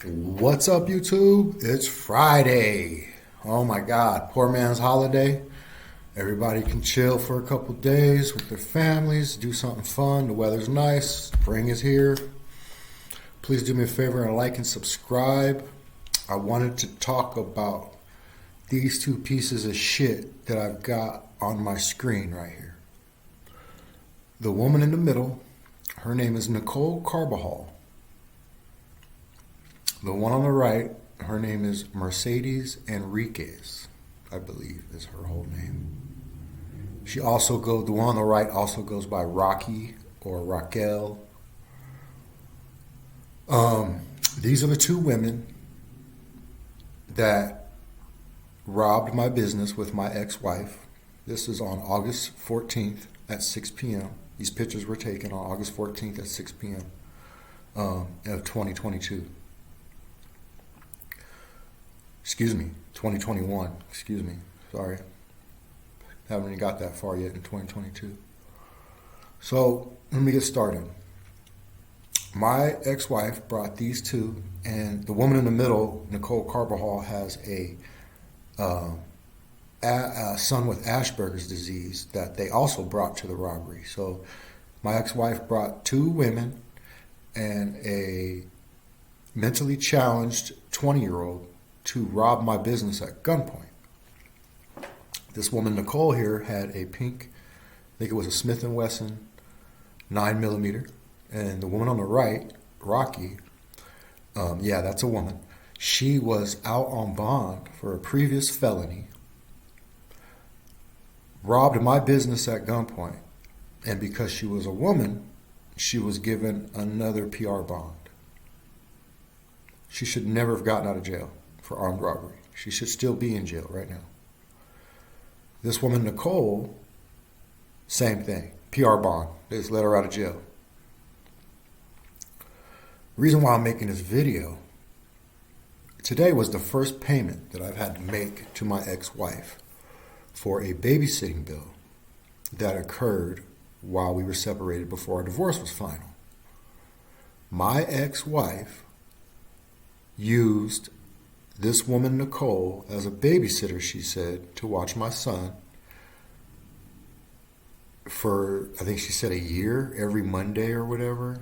What's up, YouTube? It's Friday. Oh my God, poor man's holiday. Everybody can chill for a couple days with their families, do something fun. The weather's nice, spring is here. Please do me a favor and like and subscribe. I wanted to talk about these two pieces of shit that I've got on my screen right here. The woman in the middle, her name is Nicole Carbajal. The one on the right, her name is Mercedes Enriquez, I believe is her whole name. The one on the right also goes by Rocky or Raquel. These are the two women that robbed my business with my ex-wife. This is on August 14th at 6 p.m. These pictures were taken on August 14th at 6 p.m. Of 2022. Excuse me, 2021. Excuse me. Sorry. Haven't even got that far yet in 2022. So, let me get started. My ex-wife brought these two, and the woman in the middle, Nicole Carbajal, has a son with Asperger's disease that they also brought to the robbery. So, my ex-wife brought two women and a mentally challenged 20-year-old to rob my business at gunpoint. This woman, Nicole here, had a pink, I think it was a Smith & Wesson 9mm. And the woman on the right, Rocky, that's a woman. She was out on bond for a previous felony, robbed my business at gunpoint. And because she was a woman, she was given another PR bond. She should never have gotten out of jail for armed robbery. She should still be in jail right now. This woman, Nicole, same thing. PR bond. They just let her out of jail. The reason why I'm making this video, today was the first payment that I've had to make to my ex-wife for a babysitting bill that occurred while we were separated before our divorce was final. My ex-wife used this woman, Nicole, as a babysitter, she said, to watch my son for, I think she said, a year, every Monday or whatever,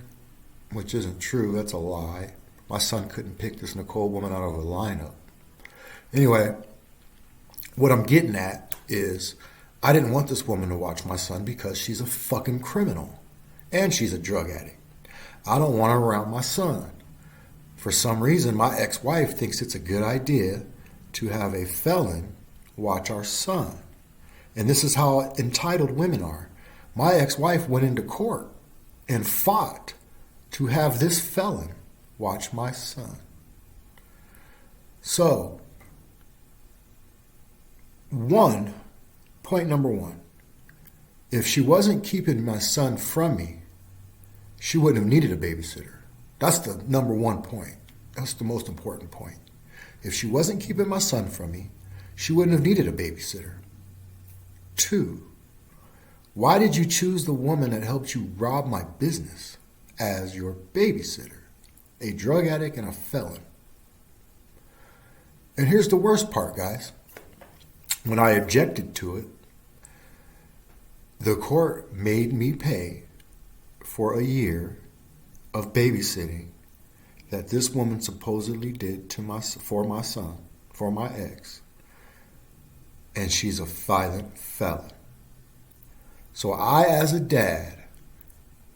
which isn't true. That's a lie. My son couldn't pick this Nicole woman out of a lineup. Anyway, what I'm getting at is I didn't want this woman to watch my son because she's a fucking criminal and she's a drug addict. I don't want her around my son. For some reason, my ex-wife thinks it's a good idea to have a felon watch our son. And this is how entitled women are. My ex-wife went into court and fought to have this felon watch my son. So, point number one, if she wasn't keeping my son from me, she wouldn't have needed a babysitter. That's the number one point. That's the most important point. If she wasn't keeping my son from me, she wouldn't have needed a babysitter. 2, why did you choose the woman that helped you rob my business as your babysitter? A drug addict and a felon. And here's the worst part, guys. When I objected to it, the court made me pay for a year of babysitting that this woman supposedly did for my son, for my ex. And she's a violent felon. So I, as a dad,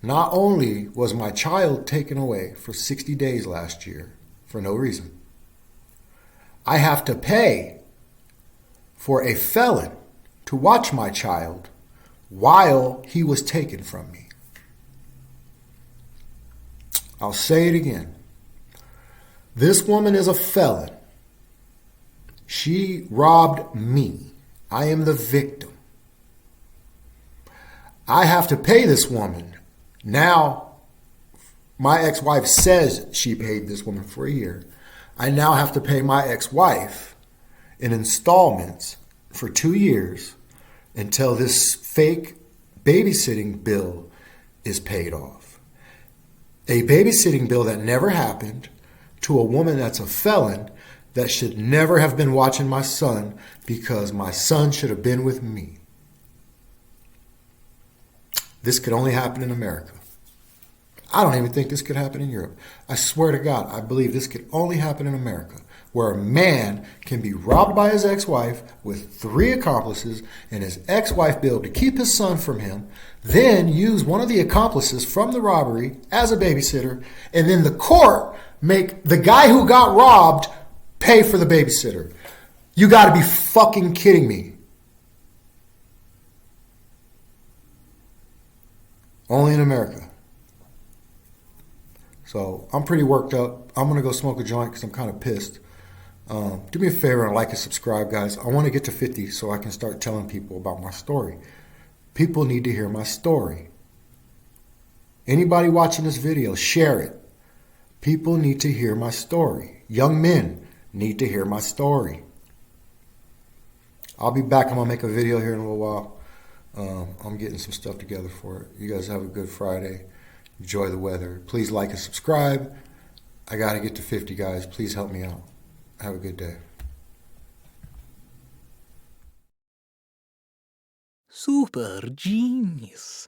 not only was my child taken away for 60 days last year for no reason, I have to pay for a felon to watch my child while he was taken from me. I'll say it again. This woman is a felon. She robbed me. I am the victim. I have to pay this woman. Now, my ex-wife says she paid this woman for a year. I now have to pay my ex-wife in installments for 2 years until this fake babysitting bill is paid off. A babysitting bill that never happened, to a woman that's a felon that should never have been watching my son because my son should have been with me. This could only happen in America. I don't even think this could happen in Europe. I swear to God, I believe this could only happen in America, where a man can be robbed by his ex-wife with 3 accomplices and his ex-wife be able to keep his son from him, then use one of the accomplices from the robbery as a babysitter, and then the court make the guy who got robbed pay for the babysitter. You got to be fucking kidding me. Only in America. So I'm pretty worked up. I'm going to go smoke a joint because I'm kind of pissed. Do me a favor and like and subscribe, guys. I want to get to 50 so I can start telling people about my story. People need to hear my story. Anybody watching this video, share it. People need to hear my story. Young men need to hear my story. I'll be back. I'm going to make a video here in a little while. I'm getting some stuff together for it. You guys have a good Friday. Enjoy the weather. Please like and subscribe. I got to get to 50, guys. Please help me out. Have a good day. Super genius.